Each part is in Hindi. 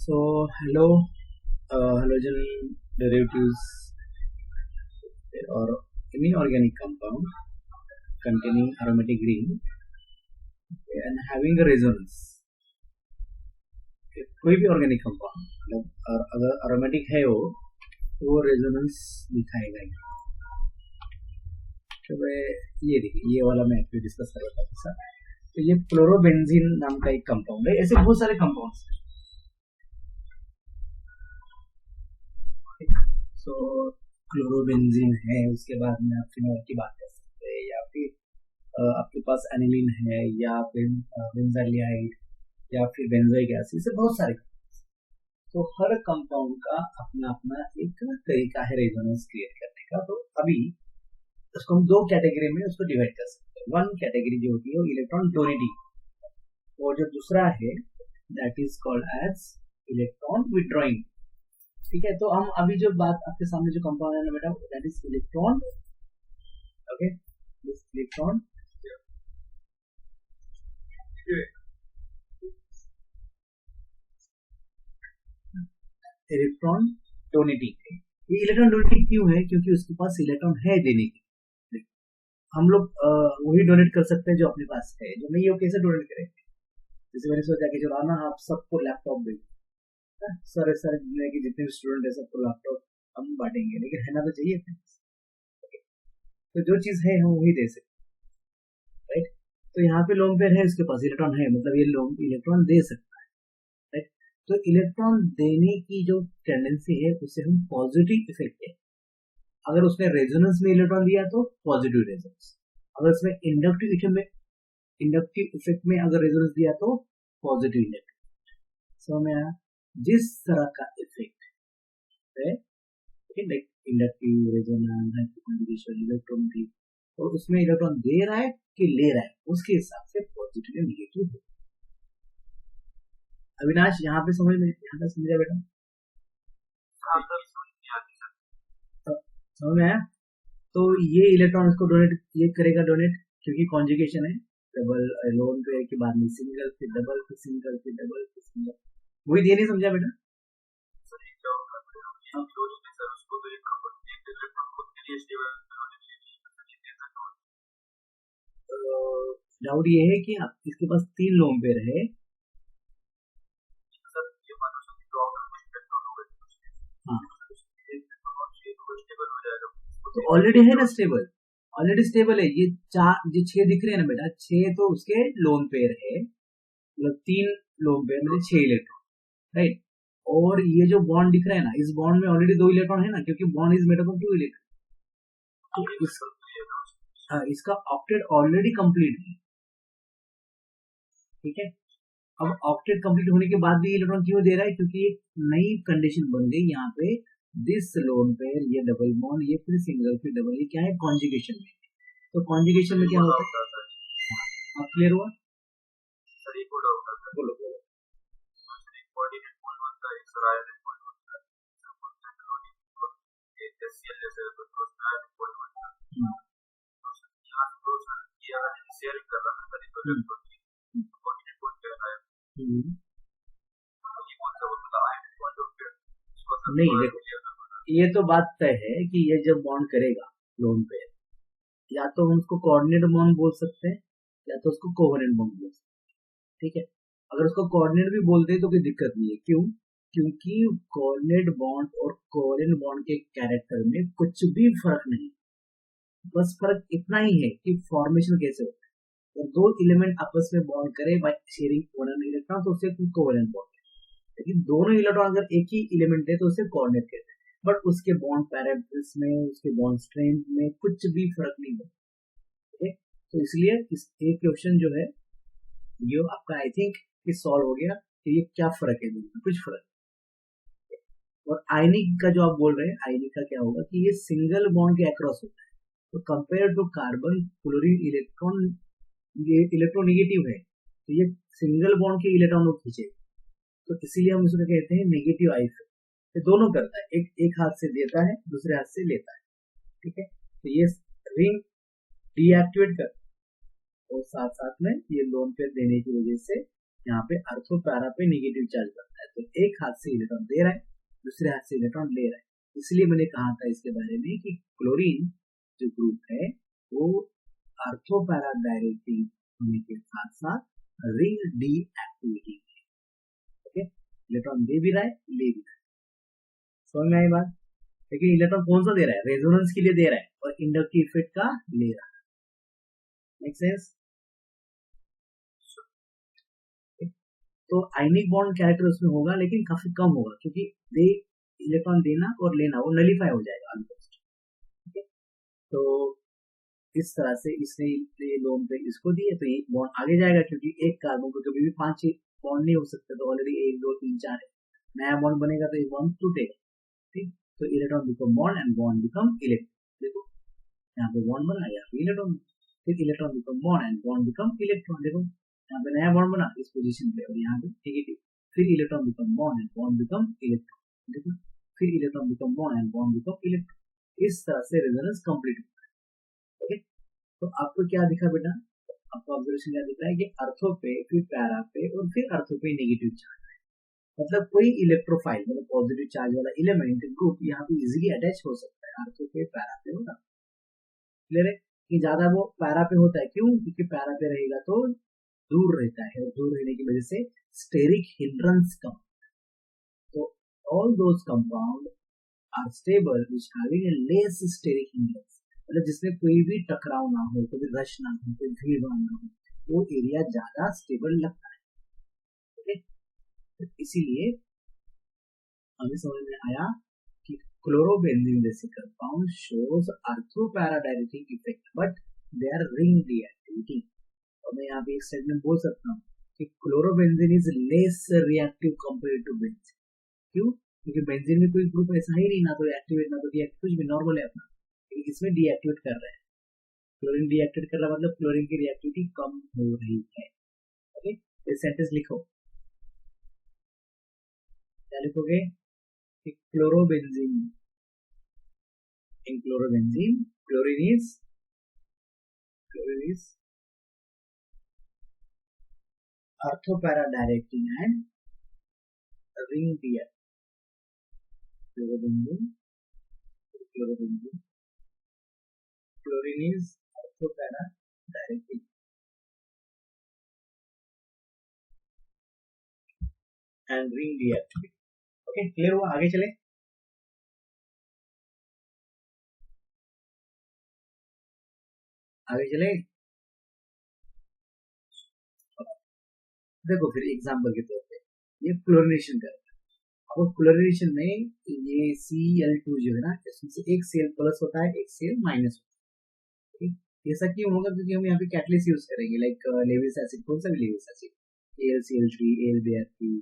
So, halogen derivatives or any organic compound containing aromatic ring and having a resonance. कोई भी ऑर्गेनिक कंपाउंड मतलब अगर अरोमेटिक है वो रेजोनेंस दिखाएगा ही। तो ये देखिए, ये वाला मैं एक्चुअली डिस्कस कर रहा था। तो ये फ्लोरोबेंजीन नाम का एक कंपाउंड है। ऐसे बहुत सारे कंपाउंड्स हैं। सो क्लोरोबेंजीन है, उसके बाद में आप फिनोल की बात कर सकते हैं, या फिर आपके पास एनिलीन है, या फिर बेंजाइलाइड, या फिर बेंजोइक एसिड, से बहुत सारे। तो हर कंपाउंड का अपना अपना एक तरीका है रेजोनेंस क्रिएट करने का। तो अभी उसको हम दो कैटेगरी में उसको डिवाइड कर सकते हैं। वन कैटेगरी जो होती है वो इलेक्ट्रॉन डोनेटिंग, और जो दूसरा है that is called as electron withdrawing. ठीक है, तो हम अभी जो बात आपके सामने जो कंपाउंड है ना बेटा, that is electron. Okay, this electron electron donating है। ये इलेक्ट्रॉन डोनेटिंग क्यों है? क्योंकि उसके पास इलेक्ट्रॉन है देने की। हम लोग वही डोनेट कर सकते हैं जो अपने पास है, जो नहीं है वो कैसे डोनेट करेंगे? जैसे मैंने सोचा कि चलो ना आप सबको लैपटॉप दें, सारे दुनिया के जितने भी स्टूडेंट है सबको लैपटॉप हम बांटेंगे, लेकिन है ना तो चाहिए। तो जो चीज है हम वही दे सकते, राइट। तो यहाँ पे लोन पेयर है, उसके पास इलेक्ट्रॉन है, मतलब ये लोन इलेक्ट्रॉन दे सकता है, राइट। तो इलेक्ट्रॉन देने की जो टेंडेंसी है उसे हम पॉजिटिव इफेक्ट है। अगर उसने रेजोनेंस में इलेक्ट्रॉन दिया तो पॉजिटिव रेजोनेंस, अगर उसमें इंडक्टिव इफेक्ट में अगर रेजोनेंस दिया तो पॉजिटिव इलेक्ट्रॉन। समझ में आया? जिस तरह का इफेक्ट है, इंडक्टिव, रेजोनेंस, इलेक्ट्रॉन की, और उसमें इलेक्ट्रॉन दे रहा है कि ले रहा है, उसके हिसाब से पॉजिटिव या निगेटिव है। अविनाश, यहाँ पे समझ में समझा बेटा? समझ में आया? तो ये इलेक्ट्रॉन इसको डोनेट ये करेगा, डोनेट, क्योंकि कॉन्जुगेशन है, डबल लोन पेयर के बाद में सिंगल, फिर डबल, फिर सिंगल, फिर डबल, फिर सिंगल। वही ये नहीं समझा बेटा? डाउट ये है कि इसके पास 3 लोन पेयर है। हाँ, तो ऑलरेडी है ना स्टेबल, ऑलरेडी स्टेबल है। ये 6 दिख रहे हैं ना बेटा, 6 तो उसके लोन पेयर है, मतलब 3 लोन पेयर मतलब 6 इलेक्ट्रॉन, राइट। और ये जो बॉन्ड दिख रहा है ना, इस बॉन्ड में ऑलरेडी 2 इलेक्ट्रॉन है ना, क्योंकि bond is made up of 2 electron. तो इसका ऑक्टेट ऑलरेडी कंप्लीट है, ठीक है। अब ऑक्टेट कंप्लीट होने के बाद भी इलेक्ट्रॉन क्यों दे रहा है? क्योंकि एक नई कंडीशन बन गई यहाँ पे, दिस लोन पेयर, ये डबल बॉन्ड, ये फिर सिंगल, फिर डबल, ये क्या है? कॉन्जुगेशन में। तो कॉन्जुगेशन में क्या होता है? अब क्लियर हुआ? बोलो बोलो। नहीं देखो, ये तो बात तय है कि ये जब बॉन्ड करेगा लोन पे, या तो हम उसको कोऑर्डिनेट बॉन्ड बोल सकते हैं, या तो उसको कोवेलेंट बॉन्ड बोल सकते हैं, ठीक है। अगर उसको कोऑर्डिनेट भी बोलते हैं तो कोई दिक्कत नहीं है। क्यों? क्योंकि कोऑर्डिनेट बॉन्ड और कोवेलेंट बॉन्ड के कैरेक्टर में कुछ भी फर्क नहीं, बस फर्क इतना ही है कि फॉर्मेशन कैसे होता है। जब 2 एलिमेंट आपस में बॉन्ड करे बाय शेयरिंग वन इलेक्ट्रॉन तो उसे कोवेलेंट बॉन्ड, लेकिन दोनों इलेक्ट्रॉन अगर एक ही एलिमेंट है तो उसे कोऑर्डिनेट कहते हैं। बट उसके बॉन्ड पैरेंटल्स में, उसके बॉन्ड स्ट्रेंथ में कुछ भी फर्क नहीं होता, ठीक है। तो इसलिए इस एक क्वेश्चन जो है ये आपका आई थिंक कि सॉल्व हो गया कि ये क्या फर्क है, कुछ फर्क। और आयनिक का जो आप बोल रहे हैं, आयनिक का क्या होगा कि ये सिंगल बॉन्ड के अक्रॉस होता है। तो compare to carbon, chlorine electronegative है, तो ये सिंगल बॉन्ड के इलेक्ट्रॉन को खींचे, तो इसीलिए हम इसको कहते हैं नेगेटिव आई इफेक्ट। ये दोनों करता है, एक हाथ से देता है, दूसरे हाथ से लेता है, ठीक है। तो ये रिंग डीएक्टिवेट करता है, और साथ साथ में ये लोन पेयर देने की वजह से यहाँ पे अर्थो पैरा पे नेगेटिव चार्ज बनता है। तो एक हाथ से इलेक्ट्रॉन दे रहा है, दूसरे हाथ से इलेक्ट्रॉन ले रहा है। इसलिए मैंने कहा था इसके बारे में कि क्लोरीन जो ग्रुप है वो ऑर्थो पैरा डायरेक्टिंग होने के साथ साथ रिंग डीएक्टिविटी है। ओके, इलेक्ट्रॉन दे भी रहा है, ले भी रहा है, समझ में आई बात। लेकिन इलेक्ट्रॉन कौन सा दे रहा है? रेजोनेंस के लिए दे रहा है और इंडक्टिव इफेक्ट का ले रहा है। Make sense? तो आयनिक बॉन्ड कैरेक्टर उसमें होगा लेकिन काफी कम होगा, क्योंकि दे इलेक्ट्रॉन देना और लेना वो नलीफाई हो जाएगा ऑलमोस्ट। ठीक है, तो इस तरह से इसने लोन पे इसको दिए तो एक बॉन्ड आगे जाएगा, क्योंकि एक कार्बन को कभी भी 5 बॉन्ड नहीं हो सकते, तो ऑलरेडी 1 2 3 4 है, नया बॉन्ड बनेगा तो एक बॉन्ड टूटेगा। ठीक, तो electron become bond and bond become electron. देखो यहाँ पे बॉन्ड बना, यहाँ पे इलेक्ट्रॉन, फिर electron become bond and bond become electron. देखो यहाँ पे नया बॉन्ड बना इस पोजीशन पे और यहाँ पे नेगेटिव, फिर electron become bond and bond become electron. देखो फिर electron become bond and bond become electron. इस तरह से रेजोनेंस कंप्लीट होता है। ओके, तो आपको क्या दिखा बेटा? आपको ऑब्जर्वेशन क्या दिख रहा है कि अर्थो पे, फिर पैरा पे और फिर अर्थो पे नेगेटिव चार्ज है। मतलब कोई इलेक्ट्रोफाइल मतलब पॉजिटिव चार्ज वाला एलिमेंट ग्रुप यहाँ पे इजीली अटैच हो सकता है अर्थो पे पैरा पे। होगा क्लियर है कि ज्यादा वो पैरा पे होता है, क्यों? क्योंकि पैरा पे रहेगा तो दूर रहता है और दूर रहने की वजह से स्टेरिक हिंड्रेंस कम। तो all those compound are stable which having a less steric hindrance, मतलब जिसमें कोई भी टकराव ना हो, कोई रश ना हो, कोई भीड़ भाड़ ना हो, वो एरिया ज्यादा स्टेबल लगता है। तो इसीलिए हमें समझ में आया कि क्लोरोबेंजीन जैसे compound shows ortho para directing effect but they R ring reactivity. और मैं यहाँ पे एक स्टेटमेंट बोल सकता हूँ कि chlorobenzene is less reactive compared to benzene. क्यों? क्योंकि बेंजीन में कोई ग्रुप ऐसा ही नहीं, ना तो एक्टिवेट ना तो डीएक्टिवेट, कुछ भी नॉर्मल है अपना, लेकिन इसमें डीएक्टिवेट कर रहा है। क्लोरीन डीएक्टिवेट कर रहा है मतलब क्लोरीन की रिएक्टिविटी कम हो रही है। ओके, ये सेंटेंस लिखो, क्या लिखोगे? Chlorobenzene, in chlorobenzene chlorine is orthopara directing and ring reacting। chlorine is orthopara directing and ring reacting। Okay, clear हुआ? आगे चले, आगे चले। देखो फिर एग्जांपल के तौर पे ये क्लोरिनेशन कर, अब क्लोरिनेशन में ये Cl2 जो है ना, इसमें से एक Cl प्लस होता है, एक Cl माइनस होता है। ठीक, ऐसा क्यों होगा? क्योंकि हम यहाँ पे कैटलिस्ट यूज करेंगे, लाइक लेविस एसिड, कौन सा भी लेविस एसिड, AlCl3 AlBr3,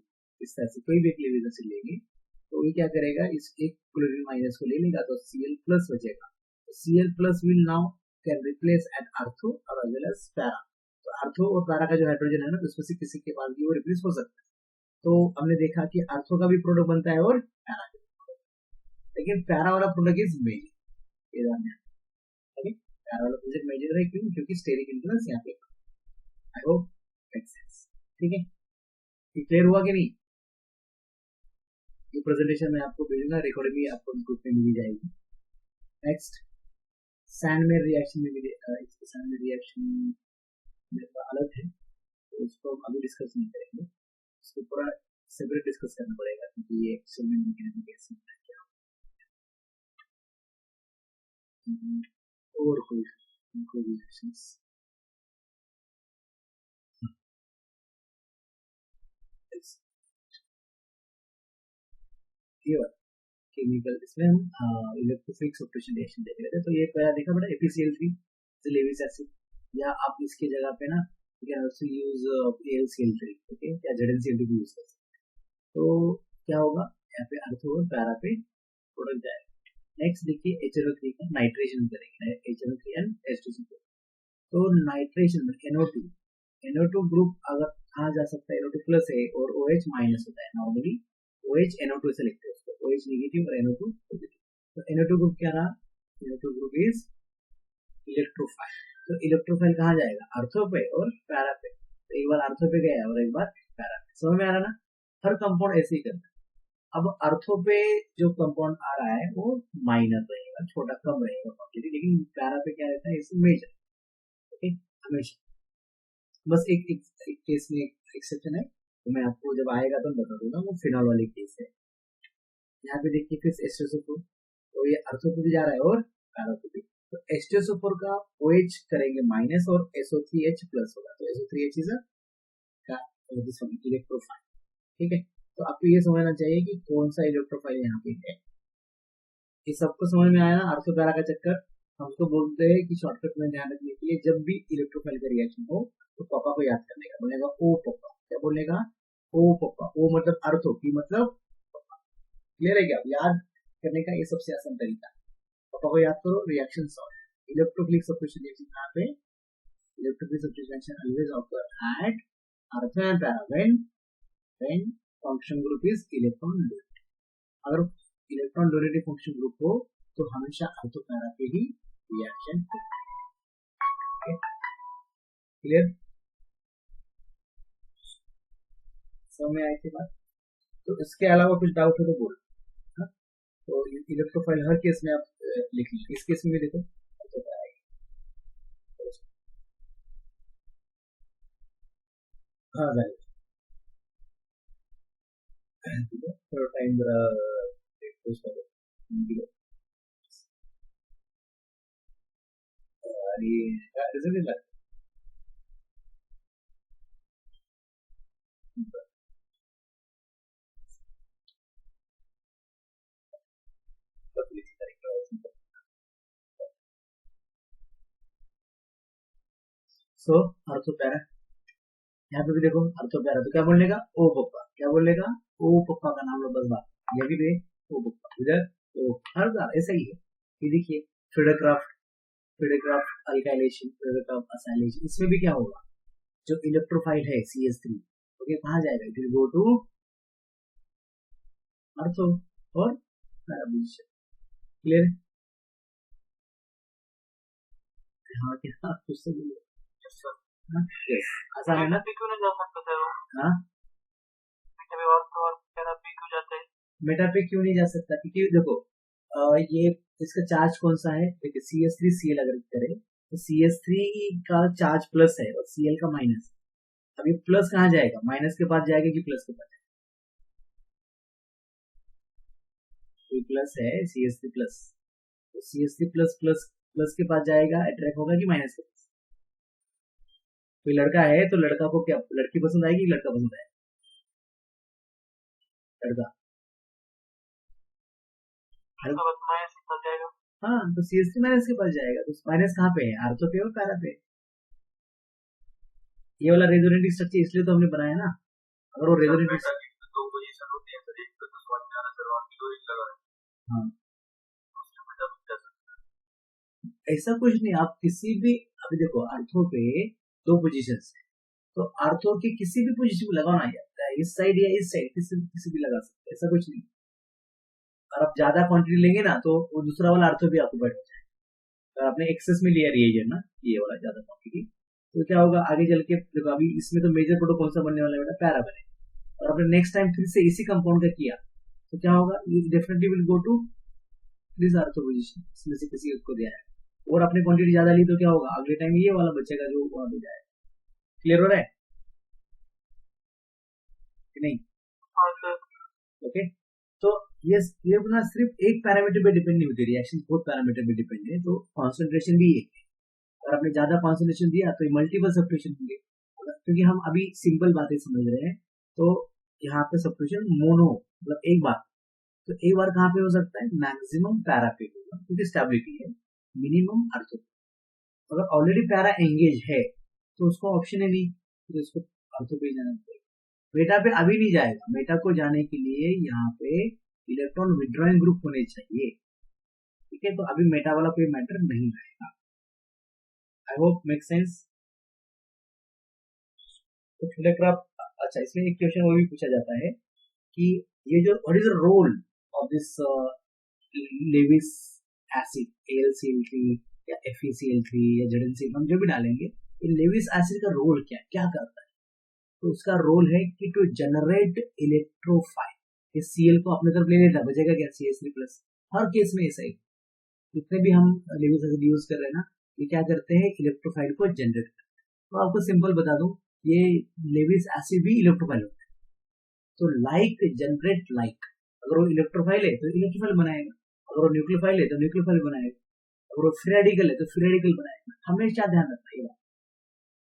इस तरह से कोई भी एक लेविस एसिड लेंगे तो ये क्या करेगा, इस एक क्लोरीन माइनस को ले लेगा तो Cl प्लस बचेगा। Cl plus will now can replace at ortho और एज वेल एज पैरा। तो आर्थो और पैरा का जो हाइड्रोजन है ना, उसमें से किसी के पास भी वो रिप्लेस हो सकता है। तो हमने देखा कि आर्थो का भी प्रोडक्ट बनता है और पैरा का भी प्रोडक्ट, लेकिन पैरा वाला प्रोडक्ट इज मेजर। ये ध्यान रखना, पैरा वाला प्रोडक्ट मेजर है, क्यों? क्योंकि स्टेरिक इन्फ्लुएंस यहाँ पे। I hope make sense. ठीक है, क्लियर हुआ कि नहीं? ये प्रेजेंटेशन मैं आपको भेजूंगा, रिकॉर्डिंग भी आपको ग्रुप में मिल जाएगी। नेक्स्ट, सैंडमेयर रिएक्शन में भी सैंडमेयर रिएक्शन अलग है, तो उसको हम अभी डिस्कस नहीं करेंगे, इसको पूरा सेपरेट डिस्कस करना पड़ेगा, क्योंकि ये एक्सपेरिमेंट मैकेनिज्म कैसे होता है, क्या और कोई रिएक्शंस। ये वाला केमिकल, इसमें हम इलेक्ट्रोफिलिक सब्स्टिट्यूशन रिएक्शन देख रहे थे। तो ये पहला देखा बेटा FeCl3 लेविस एसिड, या आप इसके जगह पे ना you can also use AlCl3, okay, या ZnCl2 भी यूज कर सकते हैं। तो क्या होगा, यहाँ पे अर्थो और पैरा पे प्रोडक्ट जाएगा। नेक्स्ट देखिए HNO3 का नाइट्रेशन करेंगे, HNO3 एंड H2SO4। तो नाइट्रेशन में NO2 ग्रुप अगर कहा जा सकता है, NO2 प्लस है और OH माइनस होता है, नॉर्मली OH NO2 से लिखते हैं उसको, OH नेगेटिव और NO2 पॉजिटिव। तो NO2 ग्रुप क्या रहा? NO2 group is electrophile. तो इलेक्ट्रोफाइल कहाँ जाएगा? अर्थो पे और पैरा पे। तो एक बार अर्थो पे गया और एक बार पैरा पे, समझ में आ रहा ना? हर कंपाउंड ऐसे ही करता है। अब अर्थो पे जो कंपाउंड आ रहा है वो माइनर रहेगा, छोटा कम रहेगा क्वांटिटी, लेकिन पैरा पे क्या रहता है, इसमें मेजर। ओके, हमेशा बस एक केस में एक्सेप्शन है, तो मैं आपको जब आएगा तो बता दूंगा, वो फिनॉल वाली केस है। यहाँ पे देखिए फिर H2SO4, तो ये अर्थो पे भी जा रहा है और पैरा पे भी। तो H2SO4 का OH करेंगे माइनस और SO3H प्लस होगा, तो SO3H इज इलेक्ट्रोफाइल। ठीक है, तो आपको ये समझना चाहिए कि कौन सा इलेक्ट्रोफाइल यहाँ पे है। ये सबको समझ में आया ना, अर्थो पैरा का चक्कर। हमको बोलते हैं कि शॉर्टकट में ध्यान रखने के लिए, जब भी इलेक्ट्रोफाइल का रिएक्शन हो तो पापा को याद करने का, बोलेगा ओ पापा। क्या बोलेगा? ओ पापा। ओ मतलब अर्थो, पी मतलब पापा। क्लियर है क्या? याद करने का ये सबसे आसान तरीका। पापा को याद करो, reaction solve. Electrophilic substitution reaction कहाँ पे? Electrophilic substitution always occur at ortho and para when function group is electron donating. अगर इलेक्ट्रॉन डोनेटिंग फंक्शन ग्रुप हो तो हमेशा अर्थो पैरा पे ही रिएक्शन होगा। क्लियर? समझ में आई थी बात? तो इसके अलावा कुछ डाउट हो तो बोलो। हाँ? तो इलेक्ट्रोफाइल हर केस में आप लिख लीजिए। इस केस में भी देखो अर्थो पैरा है। हाँ जाएगा, थोड़ा टाइम जरा पोस्ट करो। अरे रिजल्ट नहीं लगता। सो अर्थो पैरा, यहाँ पे भी देखो अर्थो पैरा, तो क्या बोलेगा? ओ पप्पा। क्या बोलेगा? ओ पप्पा का नाम लो, बस बात। ये भी दे ओ पप्पा, इधर ओ, हर बार ऐसा ही है। ये देखिए फिडेक्राफ्ट अल्काइलेशन, फिडेक्राफ्ट असाइलेशन, इसमें भी क्या होगा? जो इलेक्ट्रोफाइल है CH3, ओके, कहाँ जाएगा? इट विल गो टू अर्थो और पैरा पोजीशन। क्लियर? हाँ, क्या कुछ तो बोलो। यस, आसान है ना? क्यों नहीं जा सकता था वो? हाँ, और थेरेपी क्यों जाते हैं? मेटा पे क्यों नहीं जा सकता? क्योंकि देखो ये इसका चार्ज कौन सा है? देखिए CH3Cl अगर करें तो CH3 का चार्ज प्लस है और Cl का माइनस। अब ये प्लस कहाँ जाएगा? माइनस के पास जाएगा कि प्लस के पास जाएगा? ये प्लस है CH3 प्लस, तो CH3 प्लस प्लस प्लस के पास जाएगा, अट्रैक्ट होगा कि माइनस के पास? कोई लड़का है तो लड़का को क्या, लड़की पसंद आएगी कि लड़का पसंद आएगा? लड़का। माइनस के पास जाएगा। हाँ, तो CH3 माइनस के पास जाएगा, तो माइनस कहाँ पे है? आर्थो पे और पैरा पे। ये वाला रेजोनेटिंग स्ट्रक्चर इसलिए तो हमने बनाया ना। अगर वो रेजोनेटिंग, दो पोजीशन होती है, सर एक पे तो स्वाद में आना, सर वहाँ क्लोरीन लगा है। हाँ, उसके बेटा बच्चा ऐसा कुछ नहीं। आप किसी भी, अभी देखो अर्थो पे दो पोजीशंस है, तो अर्थो की किसी भी पोजीशन पे लगाना जाता है, इस साइड या इस साइड, किसी भी लगा सकते हैं, ऐसा कुछ नहीं। और आप ज्यादा क्वांटिटी लेंगे ना तो वो दूसरा वाला अर्थो भी ऑक्यूपाइड हो जाएगा। अगर आपने एक्सेस में लिया रिएजेंट ना, ये वाला ज्यादा क्वांटिटी, तो क्या होगा आगे चल के? देखो अभी इसमें तो मेजर प्रोडक्ट कौन सा बनने वाला है बेटा? पैरा बने। और आपने नेक्स्ट टाइम फिर से इसी कंपाउंड का किया तो क्या होगा? You definitely will go to this ortho position, इसमें से किसी एक को दिया है। और आपने क्वांटिटी ज्यादा ली तो क्या होगा? अगले टाइम ये वाला बचेगा जो वहां पे जाएगा। क्लियर हो रहा है कि नहीं? ओके, तो ये अपना सिर्फ एक पैरामीटर पे डिपेंड नहीं होती, रिएक्शन बहुत पैरामीटर पे डिपेंड है, तो कॉन्सेंट्रेशन भी एक है। अगर आपने ज्यादा कॉन्सेंट्रेशन दिया तो मल्टीपल सब्स्टिट्यूशन होंगे। क्योंकि हम अभी सिंपल बातें समझ रहे हैं, तो यहाँ पे सब्स्टिट्यूशन मोनो मतलब एक बार, तो एक बार कहाँ पे हो सकता है? मैक्सिमम पैरा पे होगा क्योंकि स्टेबिलिटी है, मिनिमम अर्थो। अगर ऑलरेडी पैरा एंगेज है तो उसको ऑप्शन ही नहीं, तो इसको अर्थो पे जाना पड़ेगा। मेटा पे अभी नहीं जाएगा, मेटा को जाने के लिए यहाँ पे इलेक्ट्रॉन विड्रॉइंग ग्रुप होने चाहिए। ठीक है, तो अभी मेटा वाला कोई मैटर नहीं आएगा। I hope make sense. तो फिलोक्राफ्ट, अच्छा इसमें एक क्वेश्चन वो भी पूछा जाता है कि ये जो what is the role of this Lewis acid AlCl3 या FeCl3 या ZnCl, हम जो भी डालेंगे, ये लेविस एसिड का रोल क्या क्या करता है? तो उसका रोल है कि टू जनरेट इलेक्ट्रोफाइल। ये Cl को अपने तरफ ले लेता, बचेगा क्या CH3+। हर केस में ऐसा ही, जितने भी हम लेविस एसिड यूज कर रहे हैं ना, ये क्या करते हैं, इलेक्ट्रोफाइल को जनरेट करते हैं। तो आपको सिंपल बता दूं, ये लेविस एसिड भी इलेक्ट्रोफाइल होता है। तो लाइक जनरेट लाइक, अगर वो इलेक्ट्रोफाइल है तो इलेक्ट्रोफाइल बनाएगा, अगर वो न्यूक्लियोफाइल है तो न्यूक्लियोफाइल बनाएगा, अगर वो फ्री रेडिकल है तो फ्री रेडिकल बनाएगा। हमेशा ध्यान रखना ये बात।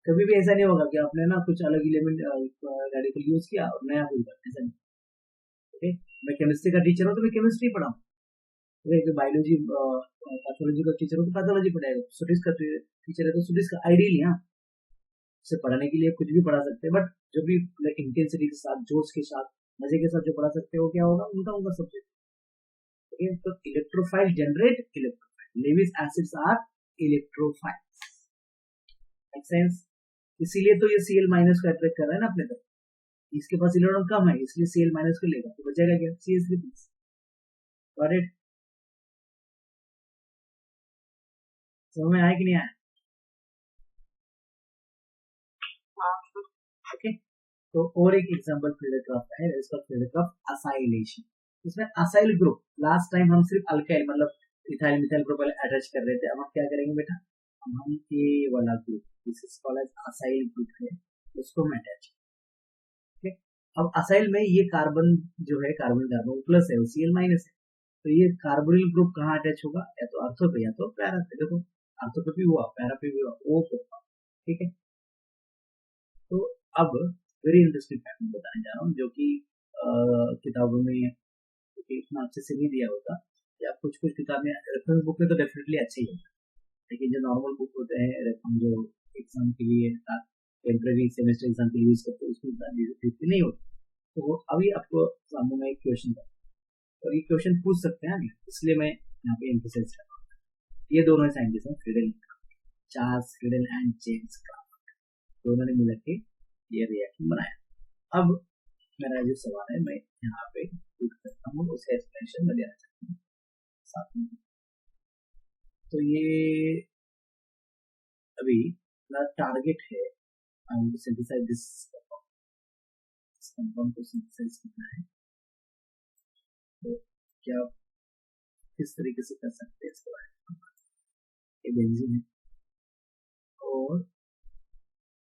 कभी भी ऐसा नहीं होगा कि आपने ना कुछ अलग एलिमेंट रेडिकल यूज किया और नया फूल कर, ऐसा नहीं। ओके, मैं केमिस्ट्री का टीचर हूँ तो मैं केमिस्ट्री पढ़ाऊँ, बायोलॉजी पैथोलॉजी का टीचर हो तो पैथोलॉजी पढ़ाएगा, स्टडीज का टीचर है तो स्टडीज का। आइडियली हाँ, उसे पढ़ाने के लिए कुछ भी पढ़ा सकते हैं, बट जो भी इंटेंसिटी के साथ, जोश के साथ, मजे के साथ जो पढ़ा सकते हैं वो क्या होगा, उनका उनका सब्जेक्ट। ओके, तो electrophile generate electrophile, Lewis acids are electrophiles. Make sense? इसीलिए तो ये Cl- को अट्रैक्ट कर रहा है ना अपने तरफ, इसके पास इलेक्ट्रॉन कम है इसलिए Cl- को लेगा, तो बचेगा क्या, CH3+। Got it? समझ में आया कि नहीं आया? ओके, तो और एक एग्जांपल फ्रीडक्राफ्ट का है, इसका फ्रीडक्राफ्ट असाइलेशन। इसमें असाइल ग्रुप, लास्ट टाइम हम सिर्फ अल्काइल मतलब इथाइल मिथाइल ग्रुप अटैच कर रहे थे, अब हम क्या करेंगे बेटा, हम ये वाला group, this is called as acyl group है, उसको हम अटैच। ओके, अब असाइल में ये कार्बन जो है, कार्बन कार्बन प्लस है, Cl- है, तो ये कार्बोनिल ग्रुप कहाँ अटैच होगा, या तो अर्थो पे या तो पैरा पे। देखो अर्थो पे भी हुआ, पैरा पे भी हुआ, O पे हुआ। ठीक है, तो अब वेरी इंटरेस्टिंग फैक्ट बताने जा रहा हूँ, जो कि किताबों में इतना अच्छे से नहीं दिया होता, या कुछ कुछ किताबें रेफरेंस बुक में तो डेफिनेटली अच्छे ही होता है, लेकिन जो नॉर्मल बुक होते हैं हम जो एग्जाम के लिए, टेम्पररी सेमेस्टर एग्जाम के लिए यूज करते हैं, उसमें नहीं होती। तो अभी आपको सामने में एक क्वेश्चन था, और ये क्वेश्चन पूछ सकते हैं, इसलिए मैं यहाँ पे एम्फेसाइज कर रहा हूँ। ये दोनों साइंटिस्ट हैं, Friedel, Charles Friedel and James Clark, दोनों ने मिलकर के ये रिएक्शन बनाया। अब मेरा जो सवाल है मैं यहाँ पे पूछ सकता हूँ, उसका एक्सप्लेनेशन मैं देना चाहता हूँ साथ में। तो ये अभी टारगेट है सिंथेसाइज दिस कंपाउंड को सिंथेसाइज करना है, तो क्या किस तरीके से कर सकते हैं इसके बारे में। ये बेंजीन है, और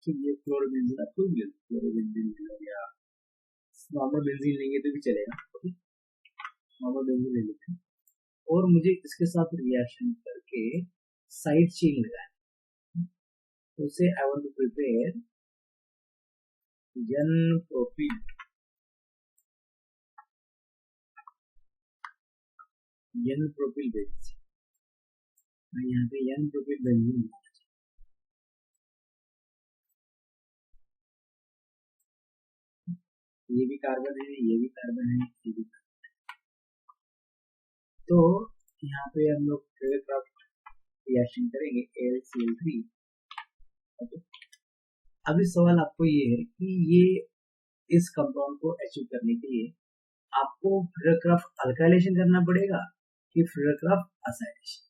ये क्लोरोबेंजीन, आपको क्लोरोबेंजीन या नॉर्मल बेंजीन लेंगे तो भी चलेगा। ओके, नॉर्मल बेंजीन ले लेते हैं, और मुझे इसके साथ रिएक्शन करके साइड चेन लगाना, तो उसे I want to prepare N propyl benzene. यहाँ पे N propyl बेंजीन, ये भी कार्बन है, ये भी कार्बन है, ये भी कार्बन है। तो यहाँ पे हम लोग क्राफ्ट रिएक्शन करेंगे AlCl3। ओके, अभी सवाल आपको ये है कि ये इस कंपाउंड को अचीव करने के लिए आपको फ्रीडक्राफ्ट अल्काइलेशन करना पड़ेगा कि फ्रीडक्राफ्ट असाइलेशन।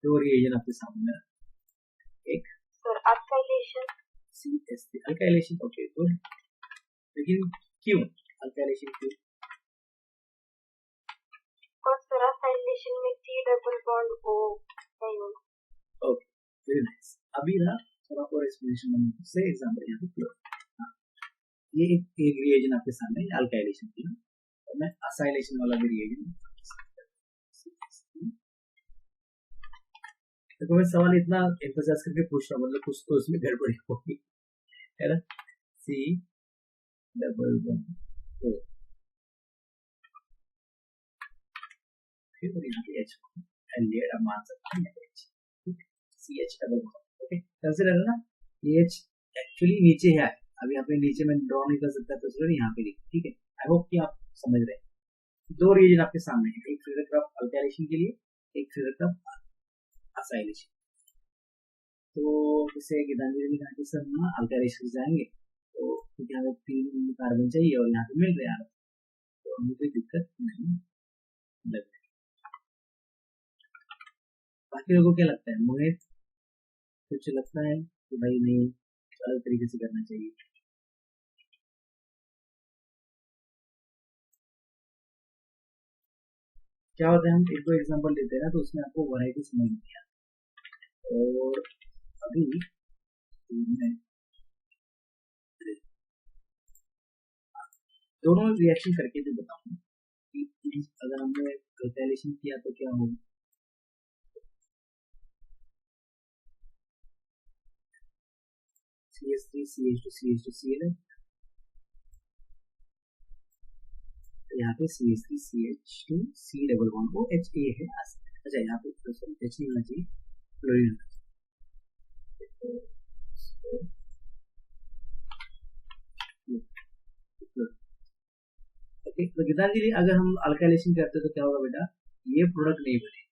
दो रिएजन आपके सामने, एक sir alkylation, CH3 alkylation. Okay good, लेकिन क्यों अल्काइलेशन, क्यों? सर असाइलेशन में C डबल बॉन्ड O नहीं होगा। Okay, very nice. अभी ना थोड़ा और एक्सप्लेनेशन से एग्जांपल यहाँ पे ये एक रिएजन आपके सामने अल्काइलेशन की, और मैं असाइलेशन वाला भी रिएजन। देखो मैं सवाल इतना एम्फसाइज करके पूछ रहा हूँ, मतलब कुछ तो उसमें गड़बड़ी होगी, है ना। C डबल बॉन्ड O, फिर यहाँ पे H एल्डिहाइड आप मान सकते हैं, H CH double bond. Okay, consider ना H एक्चुअली नीचे है, अब यहाँ पे नीचे में ड्रॉ नहीं कर सकता, तो इसलिए यहाँ पे लिख, ठीक है। आई होप कि आप समझ रहे हैं। दो रीजन आपके सामने है, एक फ्रीडक्राफ्ट अल्काइलेशन के लिए, एक फ्रीडक्राफ्ट असाइलेशन। तो जैसे गीतांजलि कहा कि सर ना अल्काइलेशन जाएंगे, तो क्योंकि हमें 3 कार्बन चाहिए और यहाँ पे मिल रहे हैं, तो हमें कोई दिक्कत नहीं लग रही। बाकी लोगों को क्या लगता है, मोहित कुछ लगता है कि भाई नहीं अलग तरीके से करना चाहिए। क्या होता है, हम एक दो एग्जांपल लेते हैं ना, तो उसमें आपको वैरायटी समझ नहीं आती। और अभी मैं दोनों रिएक्शन करके भी बताऊंगा कि अगर हमने कैलकुलेशन किया तो क्या होगा। CH3 CH2 CH2 Cl, तो यहाँ पे CH3 CH2 C double bond को HA है। अच्छा यहाँ पे H नहीं होना चाहिए, क्लोरीन। ओके, तो गीतांजलि जी अगर हम अल्काइलेशन करते तो क्या होगा बेटा, ये प्रोडक्ट नहीं बनेगा,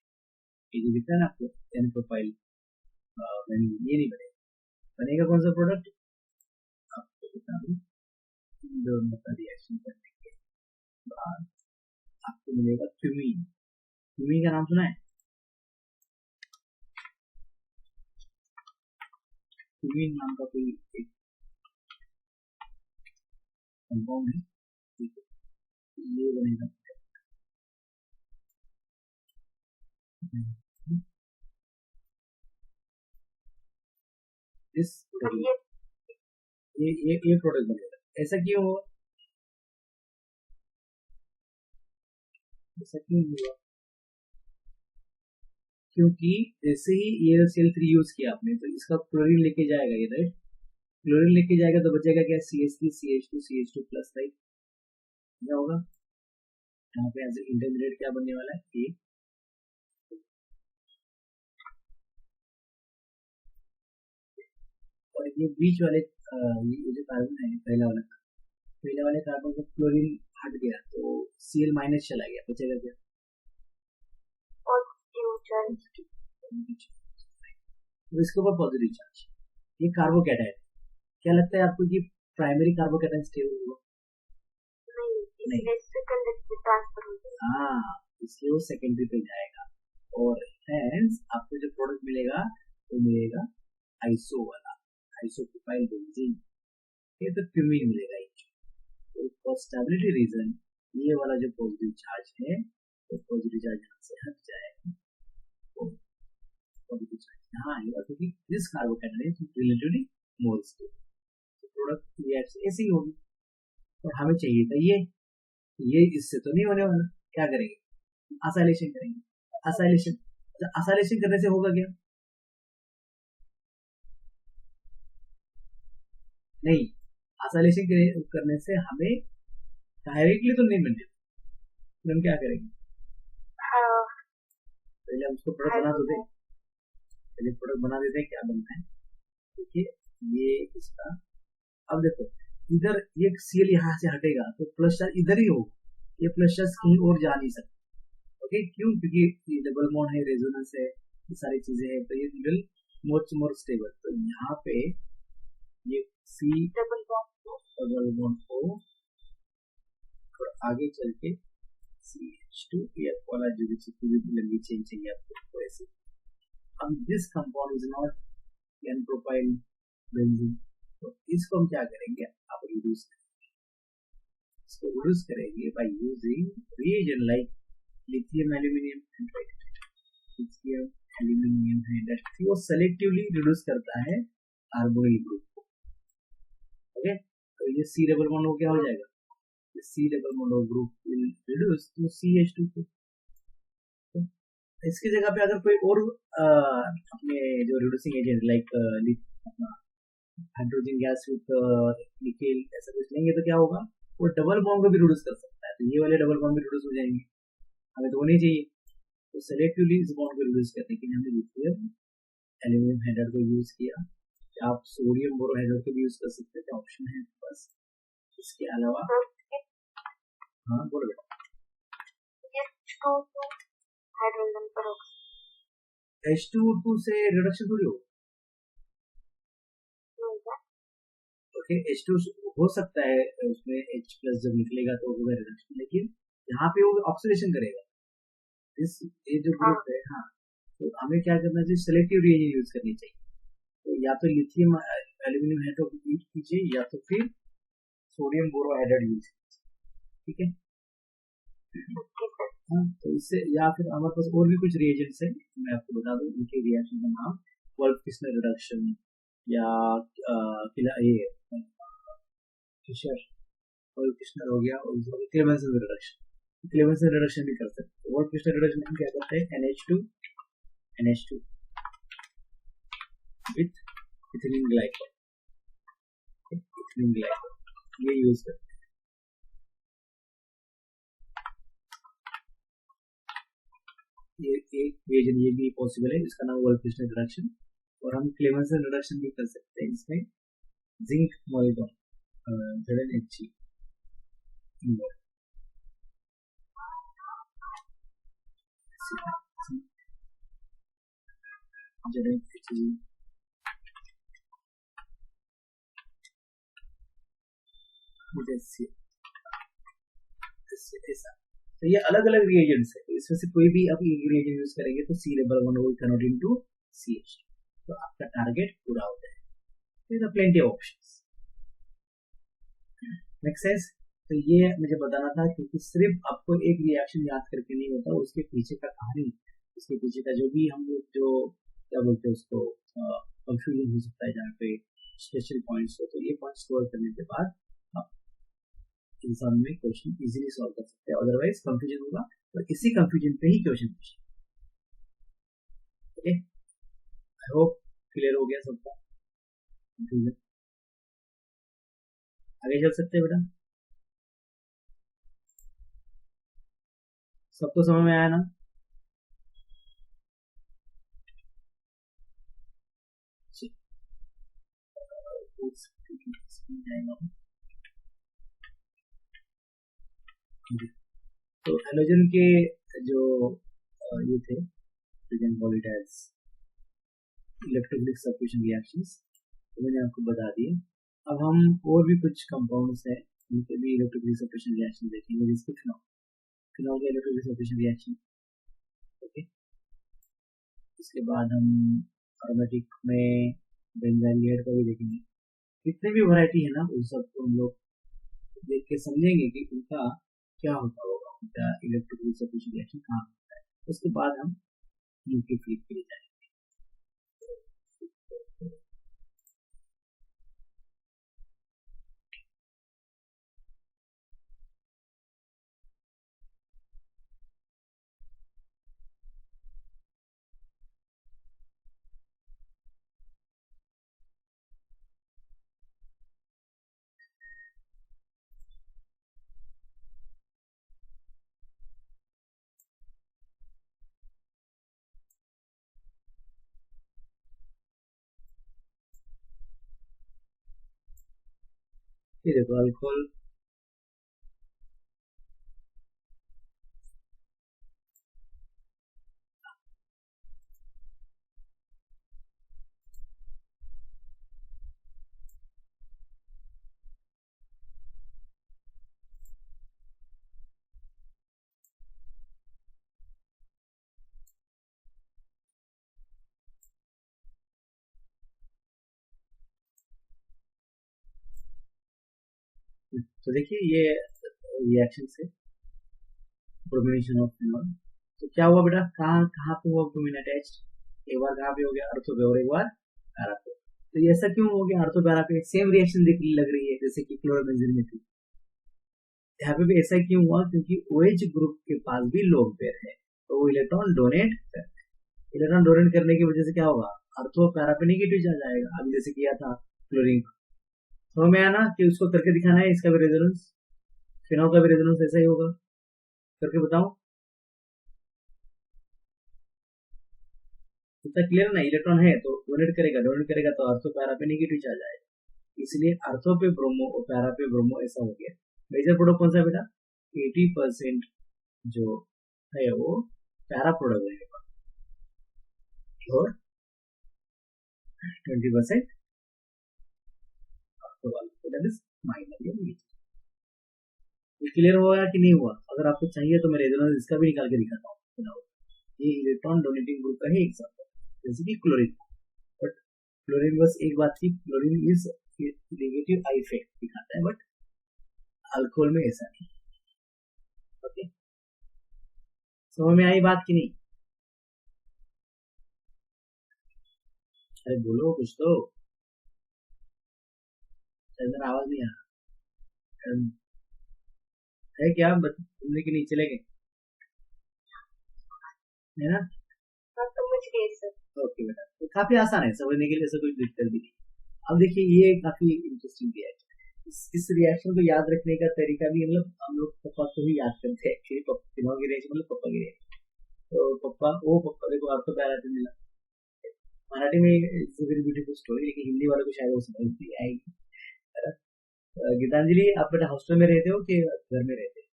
ये जो दिखता है ना आपको एन प्रोफाइल, ये नहीं बनेगा। बनेगा कौन सा प्रोडक्ट, आपको बता दूं, दोनों का रिएक्शन करने के बाद आपको मिलेगा फ्यूमीन। फ्यूमीन का नाम सुना है, फ्यूमीन नाम का कोई एक कंपाउंड है, ठीक है, ये बनेगा इस ये प्रोडक्ट बनेगा। ऐसा क्यों हुआ, ऐसा क्यों हुआ, क्योंकि जैसे ही ये CL3 यूज किया आपने तो इसका क्लोरीन लेके जाएगा ये, राइट, क्लोरीन लेके जाएगा तो बचेगा क्या, CH3 CH2 CH2 plus, right. क्या होगा यहाँ पे एज इंटरमीडिएट क्या बनने वाला है, ए, और ये बीच वाले ये जो कार्बन है पहले वाले कार्बन का क्लोरीन हट गया तो Cl माइनस चला गया, बचेगा क्या, तो इसके ऊपर पॉजिटिव चार्ज। ये कार्बोकैटायन, क्या लगता है आपको कि प्राइमरी कार्बोकैटायन स्टेबल होगा, नहीं, हाँ, इसलिए वो सेकेंडरी पे जाएगा, और हेंस आपको जो प्रोडक्ट मिलेगा वो मिलेगा आइसो वाला, आइसोप्रोपाइल बेंजीन, ये तो फ्यूमीन मिलेगा। तो फॉर स्टेबिलिटी रीजन ये वाला जो पॉजिटिव चार्ज है तो पॉजिटिव चार्ज यहाँ से हट जाएगा, तो पॉजिटिव चार्ज यहाँ आएगा, क्योंकि this carbocation is relatively more stable, तो प्रोडक्ट रिएक्शन ऐसी होगी। और हमें चाहिए था ये इससे तो नहीं होने वाला, क्या करेंगे, असाइलेशन करेंगे। असाइलेशन करने से होगा क्या, नहीं, असाइलेशन करने से हमें डायरेक्टली तो नहीं मिलेगा, तो हम क्या करेंगे, पहले हम उसको प्रोडक्ट बना देते, पहले प्रोडक्ट बना देते हैं, क्या बनता है, देखिए ये इसका, अब देखो इधर ये Cl यहाँ से हटेगा तो प्लस चार्ज इधर ही होगा, ये प्लस चार्ज कहीं और जा नहीं सकता, ओके, क्यों, क्योंकि ये डबल बॉन्ड है, रेजोनेंस है, ये सारी चीजें हैं, तो ये विल मोर स्टेबल। तो यहाँ पे ये C डबल बॉन्ड को और आगे चल के CH2 वाला जो भी लंबी चेन चाहिए आपको वैसे। अब this compound is not an propyl benzene, तो इसको हम क्या करेंगे, आप रिड्यूस करेंगे, इसको रिड्यूस करेंगे by using reagent like lithium aluminium hydride, lithium aluminium hydride, वो सेलेक्टिवली रिड्यूस करता है कार्बोनिल ग्रुप को, ओके, तो ये C डबल बॉन्ड हो क्या हो जाएगा, C double bond group will reduce to CH2 को। इसकी जगह पे अगर कोई और अपने जो reducing agent like hydrogen gas with nickel ऐसा कुछ लेंगे तो क्या होगा, वो डबल बॉन्ड को भी रिड्यूस कर सकता है, तो ये वाले डबल बॉन्ड भी रिड्यूस हो जाएंगे, हमें तो होनी चाहिए, तो सेलेक्टिवली इस बॉन्ड को रिड्यूस करने के लिए हमने लिथियम एल्यूमिनियम हाइड्राइड को यूज किया। आप सोडियम बोरोहाइड्राइड को भी यूज कर सकते हैं, ऑप्शन है बस। इसके अलावा हाँ बोलो बेटा, H2O2 से रिडक्शन थोड़ी होगा, ओके, H2 हो सकता है उसमें H प्लस जब निकलेगा तो होगा रिडक्शन, लेकिन यहाँ पे वो ऑक्सीडेशन करेगा, ये जो ग्रुप है, हाँ, तो हमें क्या करना चाहिए, सेलेक्टिव रिएजेंट यूज करनी चाहिए, तो या तो लिथियम एल्यूमिनियम हाइड्रोक्साइड यूज कीजिए या तो फिर सोडियम बोरोहाइड्राइड यूज कीजिए, ठीक है। Okay sir. हाँ, तो इससे या फिर हमारे पास और भी कुछ रिएजेंट्स है, मैं आपको बता दूं उनके रिएक्शन का नाम वोल्फ-किस्लर रिडक्शन या ये फिशर वोल्फ-किस्लर हो गया, और क्लेमेंसन रिडक्शन। क्लेमेंसन रिडक्शन भी कर सकते हैं। वोल्फ-किस्लर रिडक्शन हम क्या करते हैं, NH2 with ethylene glycol, ethylene glycol ये यूज करते हैं। ये एक रिएजेंट ये भी पॉसिबल है, इसका नाम वोल्फ-किस्लर रिडक्शन। और हम क्लेमेंसन रिडक्शन भी कर सकते हैं, इसमें जिंक मोलिबॉन ZnHg इन्वॉल्व, ZnHg ऐसा। तो ये अलग अलग रिएजेंट्स है, तो इसमें से कोई भी आप रिएजेंट यूज करेंगे तो C-1 cannot into CH, तो आपका टारगेट पूरा हो जाएगा। There are plenty of options, make sense. तो ये मुझे बताना था, क्योंकि सिर्फ आपको एक रिएक्शन याद करके नहीं होता, उसके पीछे का कहानी, उसके पीछे का जो भी हम लोग जो क्या बोलते हैं उसको कंफ्यूजन हो सकता है जहाँ पे स्पेशल पॉइंट्स हो, तो ये पॉइंट स्कोर करने के बाद आप एग्जाम में क्वेश्चन इजीली सॉल्व कर सकते हैं, अदरवाइज कंफ्यूजन होगा तो इसी कंफ्यूजन पे ही क्वेश्चन पूछे। ओके, आई होप क्लियर हो गया सबका कंफ्यूजन। आगे चल सकते हैं बेटा, सबको समझ में आया ना? तो हेलोजन के जो ये थे प्रेजेंट वॉलेटाइल्स इलेक्ट्रोफिलिक सब्स्टिट्यूशन रिएक्शंस, तो मैंने आपको बता दिए। अब हम और भी कुछ कंपाउंड्स हैं उनके भी इलेक्ट्रोफिलिक सब्स्टिट्यूशन रिएक्शन देखेंगे, जिसको फिनॉल का इलेक्ट्रोफिलिक सब्स्टिट्यूशन रिएक्शन। ओके, इसके बाद हम एरोमेटिक में बेंजाइल लेयर का भी देखेंगे। जितने भी वैरायटी है ना उन सबको हम लोग देख के समझेंगे कि उनका क्या होता होगा, उनका इलेक्ट्रोफिलिक सब्स्टिट्यूशन रिएक्शन कहाँ होता है। उसके बाद हम न्यूक्लियोफिलिक के लिए जाएंगे। ये देखो अल्कोहल तो देखिए ये रिएक्शन से ब्रोमिनेशन ऑफ फिनॉल। तो क्या हुआ बेटा, कहाँ कहाँ पे हुआ ब्रोमीन अटैच्ड, एक बार कहाँ पे हो गया अर्थो पे और एक बार पैरा पे। तो ये ऐसा क्यों हो गया अर्थो पैरा पे, सेम रिएक्शन दिखने लग रही है जैसे कि क्लोरोबेंजीन में थी। यहाँ पे भी ऐसा क्यों हुआ, क्योंकि OH ग्रुप के पास भी लोन पेयर है, तो वो इलेक्ट्रॉन डोनेट करते हैं। इलेक्ट्रॉन डोनेट करने की वजह से क्या होगा, अर्थो पैरा पे नेगेटिव चार्ज आएगा, अभी जैसे किया था क्लोरीन। समझ में आया ना कि उसको करके दिखाना है, इसका भी रेजोनेंस, फिनॉल का भी रेजोनेंस ऐसा ही होगा, करके बताओ। इतना क्लियर ना, इलेक्ट्रॉन है तो डोनेट करेगा तो अर्थो पैरा पे नेगेटिव चार्ज आएगा, इसलिए अर्थो पे ब्रोमो और पैरा पे ब्रोमो ऐसा हो गया। मेजर प्रोडक्ट कौन सा बेटा, 80% जो है वो पैरा प्रोडक्ट रहेगा और 20% ये क्लियर हुआ कि नहीं हुआ? अगर आपको चाहिए तो मैं रेजोनेंस इसका भी निकाल के दिखाता हूँ। ये इलेक्ट्रॉन डोनेटिंग ग्रुप का ही एग्जांपल, जैसे कि क्लोरीन, बट फ्लोरीन बस एक बात थी, fluorine is negative I effect दिखाता है, बट अल्कोहल में ऐसा नहीं। ओके, समझ में आई बात की नहीं? अरे बोलो कुछ तो, अंदर आवाज नहीं आ रहा है क्या? तुमने कि नहीं चले गए है ना? हाँ समझ गए सर। ओके बेटा, तो काफी आसान है समझने के लिए, ऐसा कोई दिक्कत भी नहीं। अब देखिए ये काफी इंटरेस्टिंग रिएक्शन, इस रिएक्शन को याद रखने का तरीका भी, मतलब हम लोग पापा को ही याद करते हैं एक्चुअली, तीनों की रिएक्शन मतलब पापा की रिएक्शन। तो पापा, ओ पापा देखो आपको प्यारा तो मिला। मराठी में it's a very beautiful story, लेकिन हिंदी वालों को शायद वो समझ नहीं आएगी। गीतांजलि, आप बेटा हॉस्टल में रहते हो कि घर में रहते हो?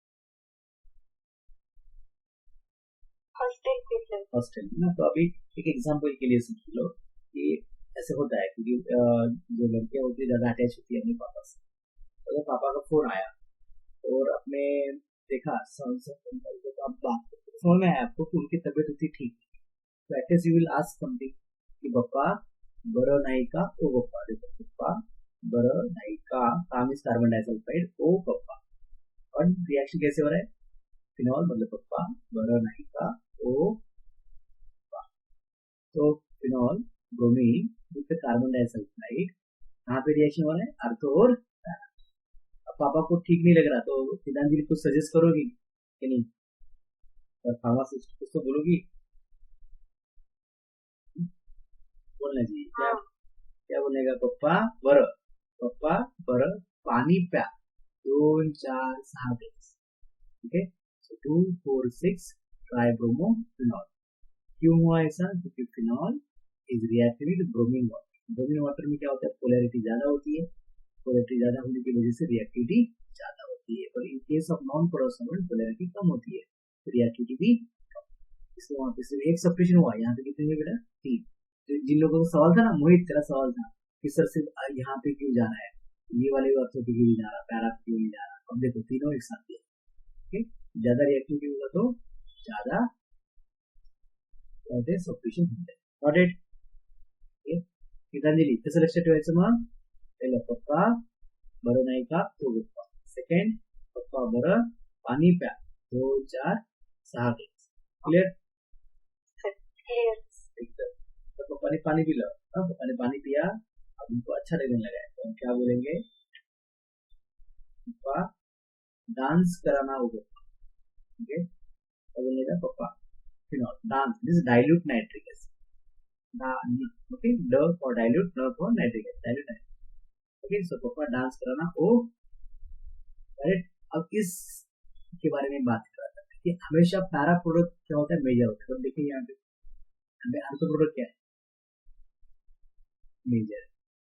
हॉस्टल में ना, तो अभी एक एग्जांपल के लिए समझ लो कि ऐसे होता है, क्योंकि जो लड़कियां होती है ज्यादा अटैच होती है अपने पापा से। तो पापा का फोन आया और अपने देखा तो आप बात करते समझ में आया आपको कि उनकी तबीयत उतनी ठीक है, तो at least you will ask something कि पप्पा बरं नाही का, ओ पप्पा, देखो पप्पा बरं नाही का, काम इज कार्बन डाइसल्फाइड, ओ पप्पा। और रिएक्शन कैसे हो रहा है? फिनॉल मतलब पप्पा, बरं नाही का, ओ पप्पा। तो phenol, bromine with carbon disulphide, कहाँ पे रिएक्शन हो रहा है? अर्थ और पैरा। अब पापा को ठीक नहीं लग रहा, तो गीतांजलि कुछ सजेस्ट करोगी कि नहीं? और फार्मासिस्ट कुछ तो बोलोगी, बोलना चाहिए क्या? क्या बोलेगा? पप्पा बर पानी प्या, 2 4 6 ग्लास। ठीक है, 2 4 6 ट्राइब्रोमो फिनॉल। क्यों हुआ ऐसा? क्योंकि phenol is reactive with bromine water. Bromine water में क्या होता है? पोलैरिटी ज्यादा होती है, पोलैरिटी ज्यादा होने की वजह से रिएक्टिविटी ज्यादा होती है, और in case of non porous solvent polarity कम होती है, तो रिएक्टिविटी भी कम। इसलिए वहां पे सिर्फ एक सब्स्टिट्यूशन हुआ, यहाँ पे कितने हुए बेटा? 3। जिन लोगों का सवाल था ना, मोहित तेरा सवाल था कि सर सिर्फ यहाँ पे क्यों जा रहा है, ये वाले अर्थों पे क्यों नहीं जा रहा, पैरा पे क्यों नहीं जा रहा? अब देखो तीनों एक साथ है, ज्यादा रिएक्टिविटी होगा तो ज्यादा सब्स्टिट्यूशन होते हैं। Got it? गीतांजलि कसं लक्षात ठेवायचं मग? पहिलं पप्पा बरं नाही का, तो पप्पा। सेकंड, पप्पा बरं पाणी प्या, 2 4 6 ग्लास। क्लियर? एकदम। तो पप्पा ने पानी पी लो, पप्पा ने पानी पिया, अब उनको अच्छा लगने लगा है, तो हम क्या बोलेंगे? पप्पा डांस कराना होगा। ठीक है, क्या बोलेगा? पप्पा phenol dance, this dilute nitric acid. Okay, D for dilute, N for nitric acid, dilute nitric. Okay, so पप्पा डांस कराना ओ। राइट, अब इस के बारे में बात कर रहा था कि हमेशा पैरा प्रोडक्ट क्या होता है? मेजर होता है। तो देखिए यहाँ पे अर्थ प्रोडक्ट क्या है? मेजर।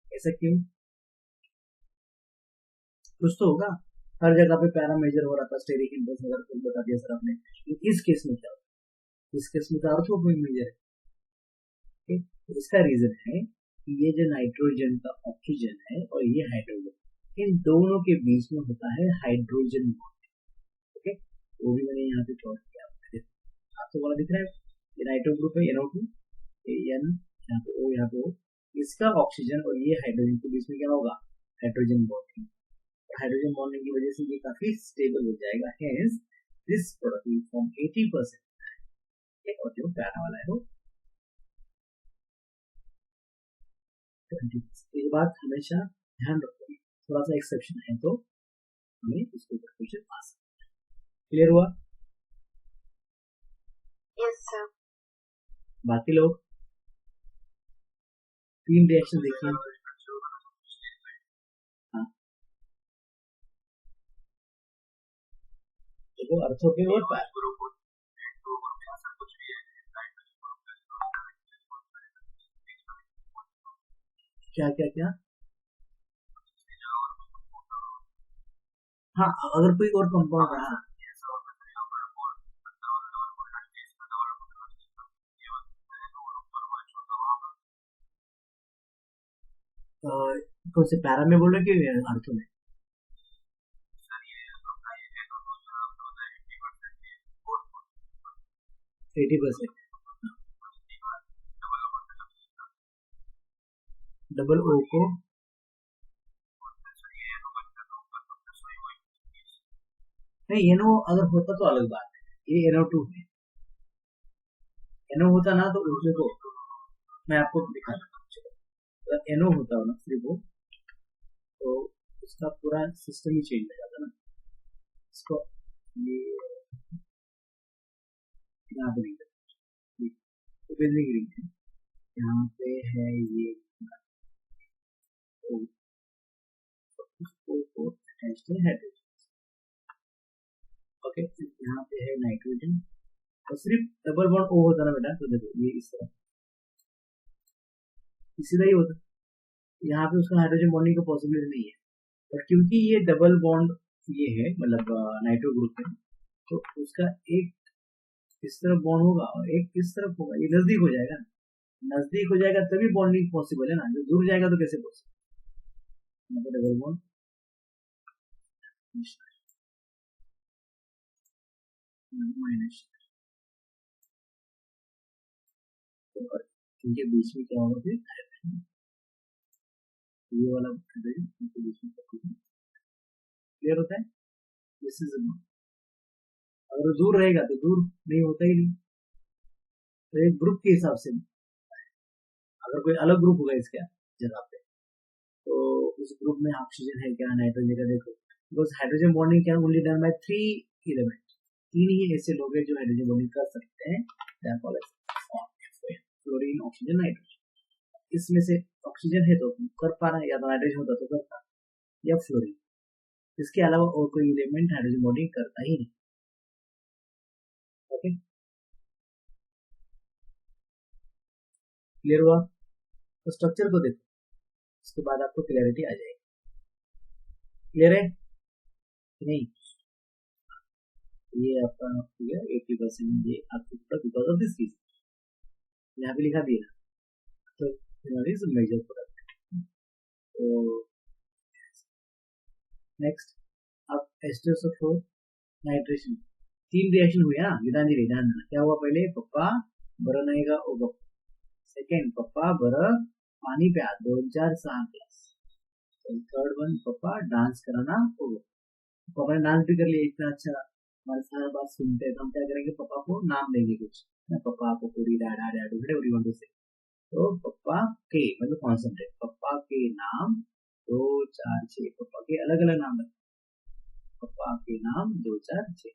ऐसा क्यों? कुछ तो होगा, हर जगह पे पैरा मेजर हो रहा था, स्टेरिक इंडेक्स अगर कुछ बता दिया सर आपने। इस केस में क्या होता है? इस केस में तो अर्थ मेजर है। तो इसका रीजन है कि ये जो नाइट्रोजन का ऑक्सीजन है और ये हाइड्रोजन, इन दोनों के बीच में होता है हाइड्रोजन बॉन्ड। ओके, वो भी मैंने यहाँ पे प्लॉट किया, आपको वाला दिख रहा है? ये नाइट्रो ग्रुप है, NO2, N यहाँ पे O, यहाँ पे O। इसका ऑक्सीजन और ये हाइड्रोजन के बीच में क्या होगा? Hydrogen bonding. हाइड्रोजन बॉन्डिंग की वजह से ये काफी स्टेबल हो जाएगा, hence this product will form 80%। और जो पैरा वाला है वो 20%। ये बात हमेशा ध्यान रखो, थोड़ा सा एक्सेप्शन है तो हमें इसके ऊपर क्वेश्चन आ सकता है। क्लियर हुआ? Yes sir. बाकी लोग 3 रिएक्शन देखिए। हाँ, देखो अर्थों के और क्या क्या क्या? हाँ, अगर कोई और कंपाउंड रहा, कौन से पैरा में बोल रहे कि अर्थों में? 80%। डबल ओ को नहीं, NO अगर होता तो अलग बात है, ये NO2 है। NO होता ना तो उसमें को मैं आपको दिखाता हूँ। अगर NO होता ना सिर्फ वो, तो उसका पूरा सिस्टम ही चेंज हो जाता ना। इसको ये यहाँ पे रिंग है, यहाँ पे है ये हाइड्रोजन। ओके, यहाँ पे है नाइट्रोजन, और सिर्फ डबल बॉन्ड O होता ना बेटा, तो देखो ये इस तरह सीधा ही होता, यहाँ पे उसका हाइड्रोजन बॉन्डिंग का पॉसिबिलिटी नहीं है। और क्योंकि ये डबल बॉन्ड ये है, मतलब नाइट्रो ग्रुप है, तो उसका एक इस तरफ बॉन्ड होगा और एक इस तरफ होगा, ये नजदीक हो जाएगा। नजदीक हो जाएगा तभी बॉन्डिंग पॉसिबल है ना, जो दूर जाएगा तो कैसे पॉसिबल। डबल बॉन्ड माइनस, इनके बीच में क्या होगा फिर, ये वाला हाइड्रोजन इनके बीच में क्लियर होता है। दिस इज अगर दूर रहेगा तो दूर नहीं होता ही नहीं, तो एक ग्रुप के हिसाब से अगर कोई अलग ग्रुप होगा इसके जगह पे, तो उस ग्रुप में ऑक्सीजन है क्या, नाइट्रोजन का, देखो बिकॉज हाइड्रोजन बॉन्डिंग क्या ओनली डन बाय 3 एलिमेंट, 3 ही ऐसे लोग हैं जो हाइड्रोजन बॉन्डिंग कर सकते हैं, फ्लोरीन, ऑक्सीजन, नाइट्रोजन। इसमें से ऑक्सीजन है तो कर पा रहा है, या तो हाइड्रोजन होता तो करता, या फ्लोरीन। इसके अलावा और कोई एलिमेंट हाइड्रोजन बॉन्डिंग करता ही नहीं। ओके, क्लियर हुआ। तो स्ट्रक्चर को देखो, उसके बाद आपको क्लियरिटी आ जाएगी। क्लियर है नहीं, ये आपका 80% ये आपको बिकॉज ऑफ दिस रीजन यहाँ पे लिखा दिया, तो मेजर प्रोडक्ट। तो नेक्स्ट, अब H2SO4 नाइट्रेशन, 3 रिएक्शन हुए ना गीतांजलि, ध्यान देना क्या हुआ। पहले पप्पा बरं नाही का ओगप, सेकंड पप्पा बरं पानी प्या 2 4 6 ग्लास, थर्ड वन पप्पा डांस कराना ओगप। पापा ने डांस भी कर लिया, इतना अच्छा हमारे सारा बात सुनते हैं, तो हम क्या करेंगे, पापा को नाम देंगे कुछ ना, पापा को पूरी डाडा डैडू वट से, तो पप्पा के मतलब कॉन्सेंट्रेट, पप्पा के नाम 2 4 6, पप्पा के अलग अलग नाम है, पप्पा के नाम 2 4 6।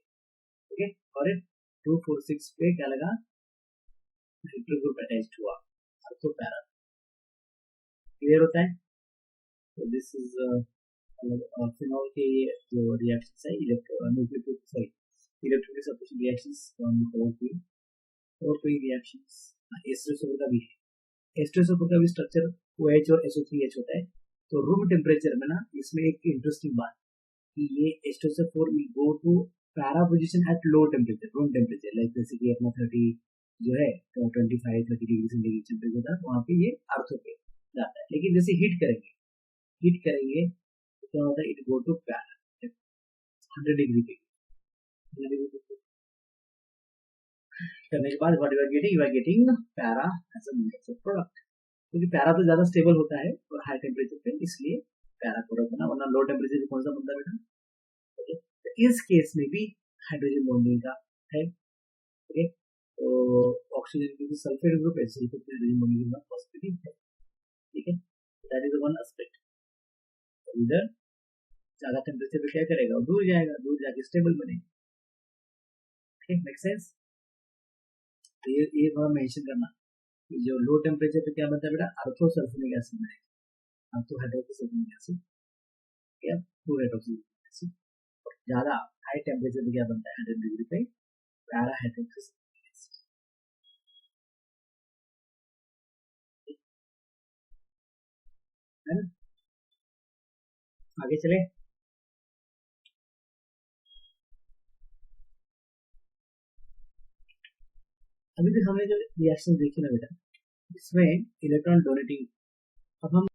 ओके, और 2 4 6 पे क्या लगा, नाइट्रो ग्रुप अटैच्ड हुआ, तो पैरा क्लियर होता है। तो दिस इज फिनॉल के जो रिएक्शंस है, इलेक्ट्रोलिक सब्स्टिट्यूशन रिएक्शंस, और कोई रिएक्शंस H2SO4 का भी है। H2SO4 का भी स्ट्रक्चर OH और SO3H होता है। तो रूम टेम्परेचर में ना, इसमें एक इंटरेस्टिंग बात कि ये H2SO4 will go to para position at low temperature, room temperature, like जैसे कि अपना 30 जो है 25-30 डिग्री सेंटीग्रेड टेम्परेचर था, वहाँ पे ये अर्थ पे जाता है। लेकिन जैसे हीट करेंगे तो क्या होता है, it go to para 100 degree पे करने के बाद what you are getting para as a natural product, क्योंकि पैरा तो ज्यादा स्टेबल होता है और हाई टेम्परेचर पे, इसलिए पैरा प्रोडक्ट बना, वरना लो टेम्परेचर पे कौन सा बनता है बेटा। ओके, तो इस केस में भी हाइड्रोजन बॉन्डिंग का है। ओके, तो ऑक्सीजन की सल्फेट ग्रुप है, सल्फेट में हाइड्रोजन बॉन्डिंग का पॉसिबिलिटी है। ठीक है, दैट इज वन एस्पेक्ट। इधर ज्यादा टेम्परेचर पे क्या करेगा, दूर जाएगा, दूर जाके स्टेबल बनेगा। ठीक, मेक सेंस। तो ये थोड़ा मेंशन करना, जो लो टेम्परेचर पे क्या बनता है बेटा, अर्थो सल्फोनिक एसिड बनेगा, अर्थो हाइड्रोक्लोरिक एसिड या टू हाइड्रोक्लोरिक एसिड। ज्यादा हाई टेम्परेचर पे क्या बनता है, 100 डिग्री पे पैरा हाइड्रोक्लोरिक एसिड। है ना, आगे चले। अभी तक हमने जो रिएक्शन देखी ना बेटा, इसमें इलेक्ट्रॉन डोनेटिंग, अब हम